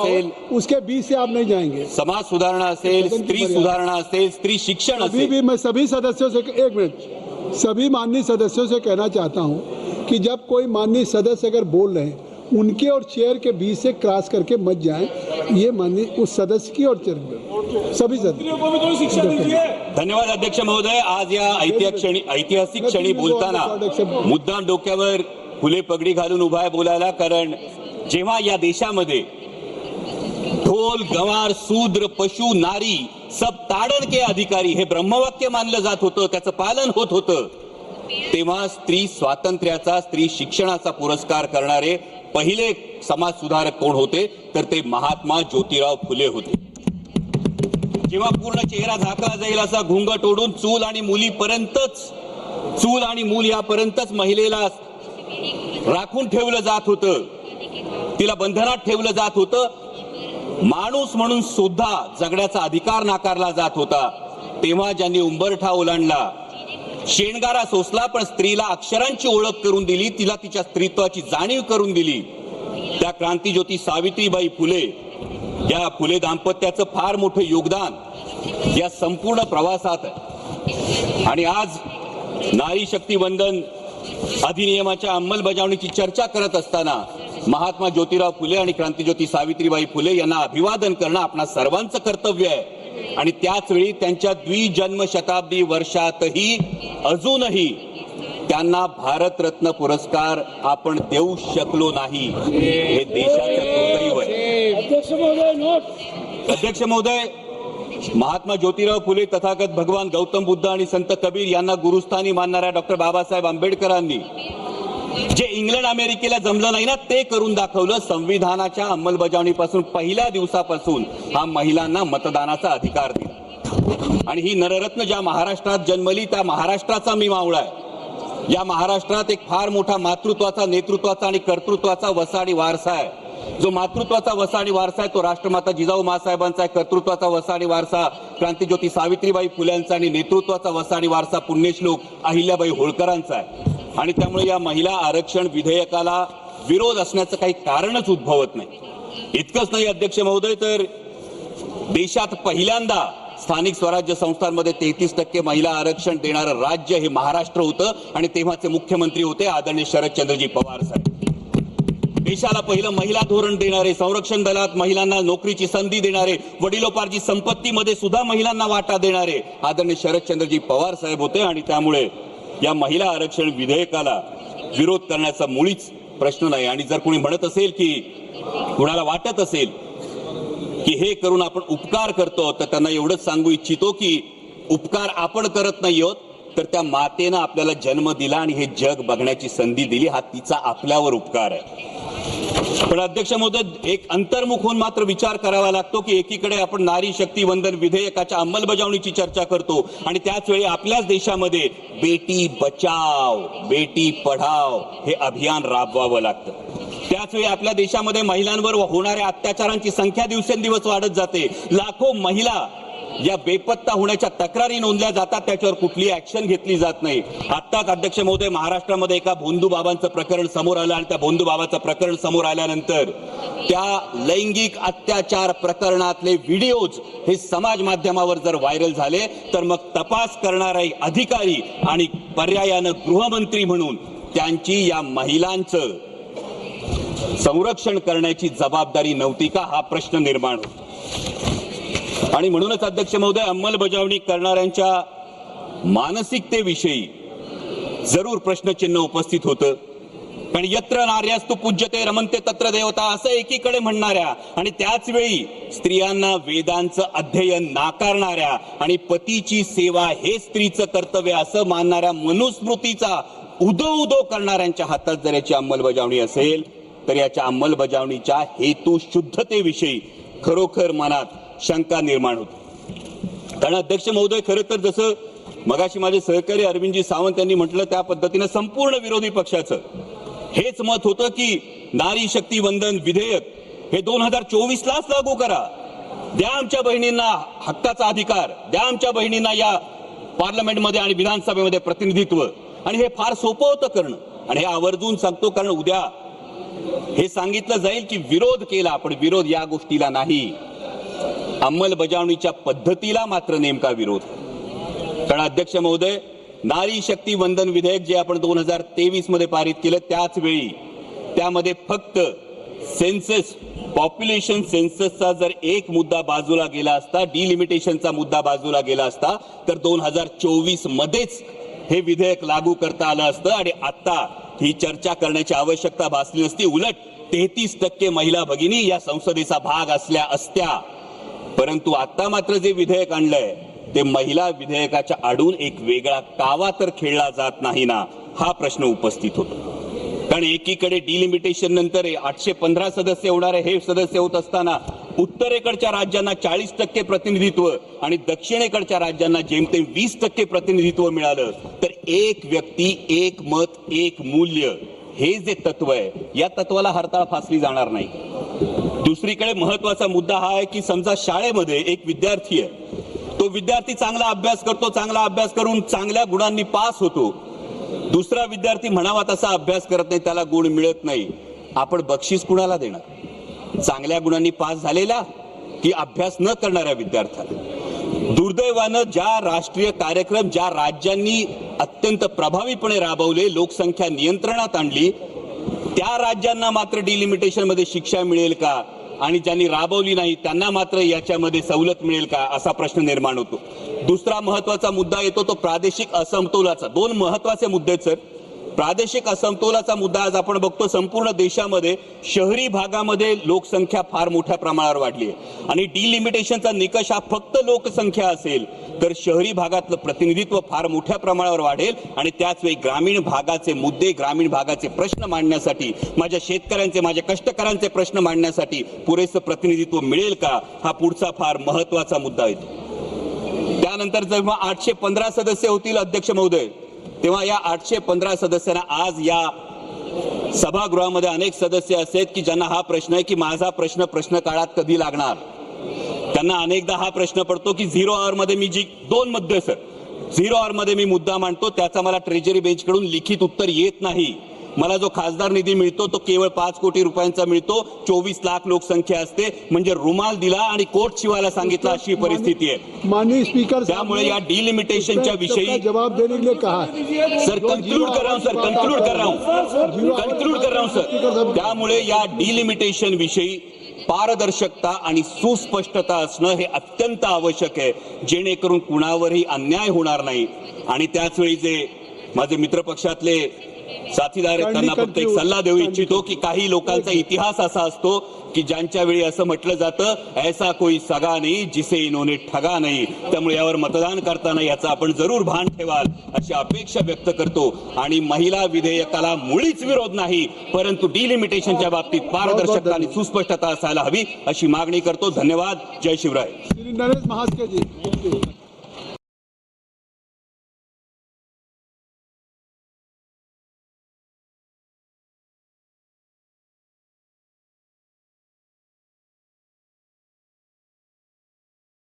असेल, उसके बीच से आप नहीं जाएंगे। समाज सुधारणा असेल, स्त्री सुधारणा असेल, स्त्री शिक्षण अभी असेल। भी मैं सभी सदस्यों से, एक मिनट, सभी माननीय सदस्यों से कहना चाहता हूं कि जब कोई माननीय सदस्य अगर बोल रहे हैं उनके और चेयर के बीच से क्रॉस करके मत जाएं। ये माननीय उस सदस्य की और चेयर सभी सदस्य। धन्यवाद अध्यक्ष महोदय। आज या ऐतिहासिक क्षणी बोलताना मुद्दाम डोक्यावर फुले पगडी घालून उभा आहे बोलायला, कारण जेव्हा या देशामध्ये ढोल गंवार शूद्र पशु नारी सब ताड़न के अधिकारी हे ब्रह्मवाक्य मानलं जात होतं, त्याचं पालन होत होतं, तेव्हा स्त्री स्वातंत्र्याचा, स्त्री शिक्षणाचा पुरस्कार करणारे पहिले समाज सुधारक कोण होते तर ते महात्मा ज्योतिराव फुले होते। जेव्हा पूर्ण चेहरा झाकला जाईल असा घुंगट ओढून चूल आणि मुलीपर्यंतच, चूल आणि मूल यापर्यंतच महिलेला राखून ठेवलं जात होतं, तिला बंधनात ठेवलं जात होतं, माणूस म्हणून सुद्धा जगण्याचा अधिकार नाकारला जात होता, तेव्हा ज्यांनी उंबरठा ओलांडला, शेणगारा सोसला, पण स्त्रीला अक्षरांची ओळख करून दिली, तिला तिच्या स्त्रीत्वाची जाणीव करून दिली, त्या क्रांतीज्योती सावित्रीबाई फुले, या फुले दाम्पत्याचं फार मोठं योगदान या संपूर्ण प्रवासात आहे। आणि आज नारी शक्ती वंदन अधिनियमाच्या अंमलबजावणीची चर्चा करत असताना महात्मा ज्योतिराव फुले आणि क्रांतीज्योती सावित्रीबाई फुले यांना अभिवादन करणं आपणा सर्वांचं कर्तव्य आहे। आणि त्याच वेळी त्यांच्या द्विजन्म शताब्दी वर्षातही अजूनही त्यांना भारतरत्न पुरस्कार आपण देऊ शकलो नाही, हे देशाचं दुर्दैव आहे। अध्यक्ष महोदय, महात्मा ज्योतिराव फुले, तथागत भगवान गौतम बुद्ध आणि संत कबीर यांना गुरुस्थानी मानणाऱ्या डॉक्टर बाबासाहेब आंबेडकरांनी जे इंग्लंड अमेरिकेला जमलं नाही ना ते करून दाखवलं। संविधानाच्या अंमलबजावणीपासून पहिल्या दिवसापासून हा महिलांना मतदानाचा अधिकार दिला। आणि ही नररत्न ज्या महाराष्ट्रात जन्मली त्या महाराष्ट्राचा मी मावळा आहे। या महाराष्ट्रात एक फार मोठा मातृत्वाचा, नेतृत्वाचा आणि कर्तृत्वाचा वसाडी वारसा आहे। जो मातृत्वाचा वसाडी वारसा आहे तो राष्ट्रमाता जिजाऊ माँसाहेबांचा आहे, कर्तृत्वाचा वसाडी वारसा क्रांतीज्योती सावित्रीबाई फुल्यांचा आणि नेतृत्वाचा वसाडी वारसा पुण्यश्लोक अहिल्याबाई होळकरांचा आहे। आणि त्यामुळे या महिला आरक्षण विधेयकाला विरोध असण्याचं काही कारणच उद्भवत नाही। इतकंच नाही अध्यक्ष महोदय, तर देशात पहिल्यांदा स्थानिक स्वराज्य संस्थांमध्ये 33% महिला आरक्षण देणारं राज्य हे महाराष्ट्र होतं आणि तेव्हाचे मुख्यमंत्री होते आदरणीय शरदचंद्रजी पवार साहेब। देशाला पहिलं महिला धोरण देणारे, संरक्षण दलात महिलांना नोकरीची संधी देणारे, वडिलोपार्जित संपत्तीमध्ये सुद्धा महिलांना वाटा देणारे आदरणीय शरदचंद्रजी पवार साहेब होते। आणि त्यामुळे या महिला आरक्षण विधेयकाला विरोध करण्याचा मुळीच प्रश्न नाही। आणि जर कोणी म्हणत असेल की कुणाला वाटत असेल की हे करून आपण उपकार करतो, तर त्यांना एवढंच सांगू इच्छितो की उपकार आपण करत नाही आहोत, तर त्या मातेनं आपल्याला जन्म दिला आणि हे जग बघण्याची संधी दिली, हा तिचा आपल्यावर उपकार आहे। पण अध्यक्ष महोदय, एक अंतर्मुख होऊन मात्र विचार करावा लागतो की एकीकडे आपण नारी शक्ती वंदन विधेयकाच्या अंमलबजावणीची चर्चा करतो आणि त्याच वेळी आपल्याच देशामध्ये बेटी बचाव बेटी पढाव हे अभियान राबवावं लागतं। त्याच वेळी आपल्या देशामध्ये महिलांवर होणाऱ्या अत्याचारांची संख्या दिवसेंदिवस वाढत जाते। लाखो महिला या बेपत्ता होण्याच्या तक्रारी नोंदल्या जातात, त्याच्यावर कुठली ऍक्शन घेतली जात नाही। आत्ताच अध्यक्ष महोदय महाराष्ट्रामध्ये एका भोंदू बाबांचं प्रकरण समोर आलं आणि त्या भोंदू बाबाचं प्रकरण समोर आल्यानंतर त्या लैंगिक अत्याचार प्रकरणातले व्हिडिओज हे समाज माध्यमावर जर व्हायरल झाले तर मग तपास करणारे अधिकारी आणि पर्यायानं गृहमंत्री म्हणून त्यांची या महिलांचं संरक्षण करण्याची जबाबदारी नव्हती का, हा प्रश्न निर्माण होतो। आणि म्हणूनच अध्यक्ष महोदय, अंमलबजावणी करणाऱ्यांच्या मानसिकतेविषयी जरूर प्रश्नचिन्ह उपस्थित होतं। पण यत्र नार्यास्तु पूज्यते रमन्ते तत्र देवता असं एकीकडे म्हणणाऱ्या आणि त्याच वेळी स्त्रियांना वेदांचं अध्ययन नाकारणाऱ्या आणि पतीची सेवा हे स्त्रीचं कर्तव्य असं मानणाऱ्या मनुस्मृतीचा उदो उदो करणाऱ्यांच्या हातात जर याची अंमलबजावणी असेल तर याच्या अंमलबजावणीच्या हेतू शुद्धतेविषयी खरोखर मनात शंका निर्माण होते। कारण अध्यक्ष महोदय, खरं तर जसं मगाशी माझे सहकारी अरविंदजी सावंत यांनी म्हटलं त्या पद्धतीने संपूर्ण विरोधी पक्षाचं हेच मत होतं की नारी शक्ती वंदन विधेयक हे 2024लाच लागू करा, द्या आमच्या बहिणींना हक्काचा अधिकार, द्या आमच्या बहिणींना या पार्लमेंटमध्ये आणि विधानसभेमध्ये प्रतिनिधित्व। आणि हे फार सोपं होतं करणं आणि हे आवर्जून सांगतो, कारण उद्या हे सांगितलं जाईल की विरोध केला, पण विरोध या गोष्टीला नाही, अंमलबजावणीच्या पद्धतीला मात्र नेमका विरोध. कारण अध्यक्ष महोदय, नारी शक्ती वंदन विधेयक जे आपण 2023 मध्ये पारित केलं, त्याच वेळी त्यामध्ये फक्त सेन्सस, पॉप्युलेशन सेन्ससचा जर एक मुद्दा बाजूला गेला असता, डिलिमिटेशनचा मुद्दा बाजूला गेला असता, तर 2024 मध्येच हे विधेयक लागू करता आलं असतं आणि आता ही चर्चा करण्याची आवश्यकता भासली नसती. उलट 33% महिला भगिनी या संसदेचा भाग असल्या असत्या. परंतु आता मात्र जे विधेयक आणलंय ते महिला विधेयकाच्या आडून एक वेगळा कावा तर खेळला जात नाही ना, हा प्रश्न उपस्थित होतो. कारण एकीकडे डिलिमिटेशन नंतर 815 सदस्य होणारे हे सदस्य होत असताना उत्तरेकडच्या राज्यांना 40% प्रतिनिधित्व आणि दक्षिणेकडच्या राज्यांना जेमतेम 20% प्रतिनिधित्व मिळालं. तर एक व्यक्ती, एक मत, एक मूल्य, हे जे तत्व आहे, या तत्वाला हरताळ फासली जाणार नाही. दुसरीकडे महत्वाचा मुद्दा हा आहे की समजा शाळेमध्ये एक विद्यार्थी आहे, तो विद्यार्थी चांगला अभ्यास करतो, चांगला अभ्यास करून चांगल्या गुणांनी पास होतो. दुसरा विद्यार्थी म्हणावा तसा अभ्यास करत नाही, त्याला गुण मिळत नाही. आपण बक्षीस कुणाला देणार? चांगल्या गुणांनी पास झालेला की अभ्यास न करणाऱ्या विद्यार्थ्याला? दुर्दैवानं ज्या राष्ट्रीय कार्यक्रम ज्या राज्यांनी अत्यंत प्रभावीपणे राबवले, लोकसंख्या नियंत्रणात आणली, त्या राज्यांना मात्र डिलिमिटेशन मध्ये शिक्षा मिळेल का, आणि ज्यांनी राबवली नाही त्यांना मात्र याच्यामध्ये सवलत मिळेल का, असा प्रश्न निर्माण होतो. दुसरा महत्वाचा मुद्दा येतो तो प्रादेशिक असमतोलाचा. दोन महत्वाचे मुद्दे आहेत सर. प्रादेशिक असमतोलाचा मुद्दा आज आपण बघतो संपूर्ण देशामध्ये शहरी भागामध्ये लोकसंख्या फार मोठ्या प्रमाणावर वाढली आहे आणि डिलिमिटेशनचा निकष हा फक्त लोकसंख्या असेल तर शहरी भागातलं प्रतिनिधित्व फार मोठ्या प्रमाणावर वाढेल आणि त्याच वेळी ग्रामीण भागाचे मुद्दे, ग्रामीण भागाचे प्रश्न मांडण्यासाठी, माझ्या शेतकऱ्यांचे, माझ्या कष्टकऱ्यांचे प्रश्न मांडण्यासाठी पुरेसं प्रतिनिधित्व मिळेल का, हा पुढचा फार महत्वाचा मुद्दा आहे. त्यानंतर जेव्हा 815 सदस्य होतील अध्यक्ष महोदय, तेव्हा या 815 सदस्यांना आज या सभागृहामध्ये अनेक सदस्य असे आहेत की ज्यांना हा प्रश्न आहे की माझा प्रश्न काळात कधी लागणार. त्यांना अनेकदा हा प्रश्न पडतो की 0 आवर मध्ये मी जी 2 मध्ये सर 0 आवर मध्ये मी मुद्दा मांडतो त्याचा मला ट्रेजरी बेंच कडून लिखित उत्तर येत नाही. मला जो खासदार निधी मिळतो तो केवळ 5 कोटी रुपयांचा मिळतो. 24 लाख लोकसंख्या असते, म्हणजे रुमाल दिला आणि कोट शिवायला सांगितलं अशी परिस्थिती आहे. माननीय स्पीकर, त्यामुळे या डिलिमिटेशनच्या विषयी जवाब देने के लिए कहा है. सर कंक्लूड कर रहा हूं सर. त्यामुळे या डिलिमिटेशन विषयी पारदर्शकता आणि सुस्पष्टता असणं हे अत्यंत आवश्यक आहे, जेणेकरून कुणावरही अन्याय होणार नाही. आणि त्याचवेळी जे माझे मित्र पक्षातले साथीदार आहेत त्यांना फक्त एक सल्ला देऊ इच्छितो की काही लोकांचा इतिहास असा असतो की ज्यांच्या वेळी असं म्हटलं जातं ऐसा कोई सगा नाही जिसे इन्होंने ठगा नाही. त्यामुळे यावर मतदान करताना याचा आपण जरूर भान ठेवाल अशी अपेक्षा व्यक्त करतो. आणि महिला विधेयकाला मुळीच विरोध नाही, परंतु डिलिमिटेशनच्या बाबतीत पारदर्शकता आणि सुस्पष्टता असायला हवी अशी मागणी करतो. धन्यवाद. जय शिवराय. श्री नरेश महास्के जी.